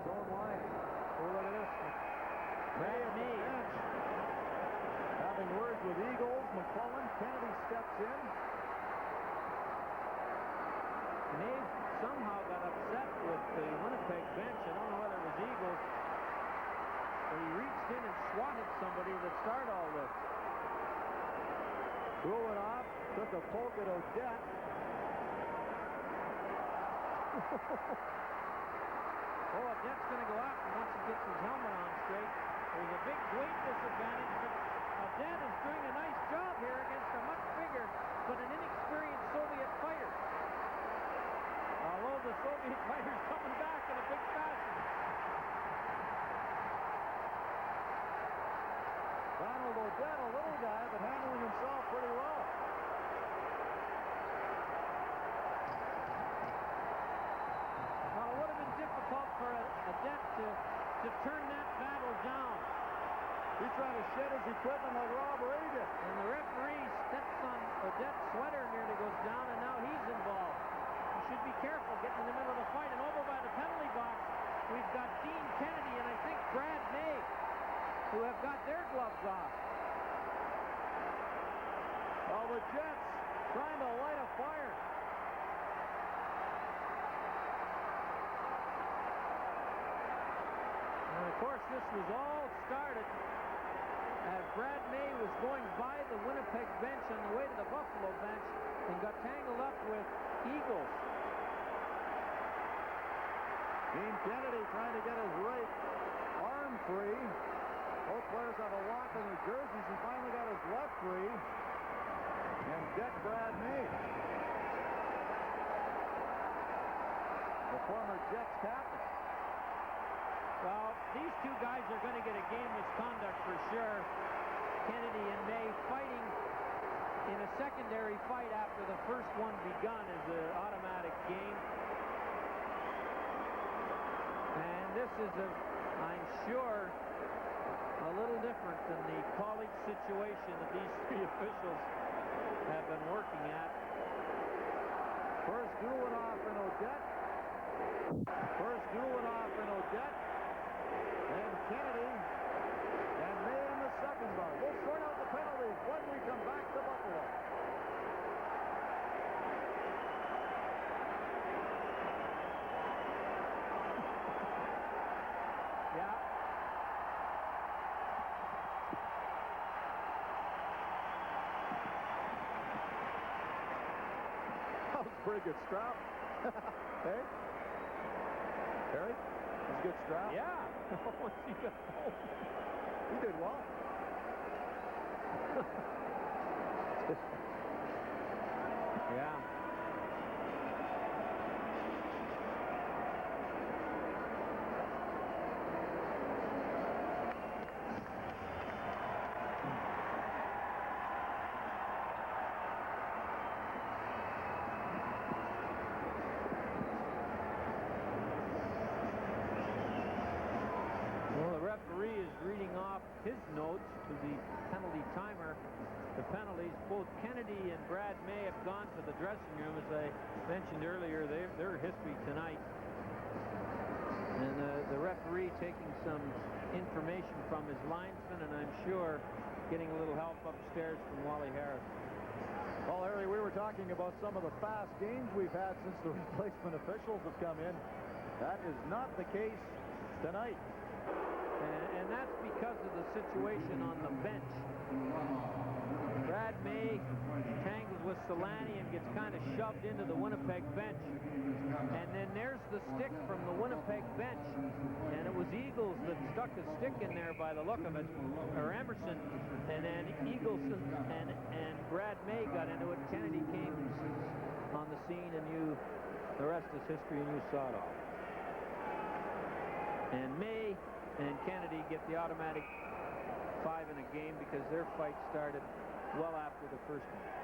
his own line. Oh, look at this. May at the bench. Having words with Eagles, McClellan, Kennedy steps in. May somehow got upset with the Winnipeg bench. I don't know whether it was Eagles, but he reached in and swatted somebody that started all this. Ulanov took a poke at Audette. Oh, Audette's going to go out once he gets his helmet on straight. There's a big weight disadvantage, but Audette is doing a nice job here against a much bigger but an inexperienced Soviet fighter. Although the Soviet fighter's coming back in a big fashion. Donald Audette, a little guy, but handling himself pretty well. Now, it would have been difficult for Audette to turn that battle down. He tried to shed his equipment like Rob Ray did. And the referee steps on Audette's sweater nearly goes down, and now he's involved. You should be careful getting in the middle of the fight. And over by the penalty box, we've got Dean Kennedy and I think Brad May, who have got their gloves off. Well, the Jets trying to light a fire. And of course, this was all started as Brad May was going by the Winnipeg bench on the way to the Buffalo bench and got tangled up with Eagles. Dean Kennedy trying to get his right arm free. Both players have a lock on their jerseys. He finally got his left free. And deck Brad May, the former Jets captain. Well, these two guys are going to get a game misconduct for sure. Kennedy and May fighting in a secondary fight after the first one begun is an automatic game. And this is, I'm sure, a little different than the college situation that these three officials have been working at. First Ulanov and Audette. First Ulanov and Audette. And Kennedy and May in the second bar. We'll sort out the penalties when we come back to Buffalo. Yeah. That was a pretty good strap. Hey? Harry? That was a good strap? Yeah. Once he got home. He did well. Yeah. Reading off his notes to the penalty timer. The penalties, both Kennedy and Brad May have gone to the dressing room. As I mentioned earlier, their history tonight. And the referee taking some information from his linesman, and I'm sure getting a little help upstairs from Wally Harris. Well, Harry, we were talking about some of the fast games we've had since the replacement officials have come in. That is not the case tonight. And that's because of the situation on the bench. Brad May tangles with Solani and gets kind of shoved into the Winnipeg bench. And then there's the stick from the Winnipeg bench. And it was Eagles that stuck a stick in there by the look of it, or Emerson. And then Eagles and Brad May got into it. Kennedy came on the scene, and the rest is history, and you saw it all. And May and Kennedy get the automatic 5 in a game because their fight started well after the first one.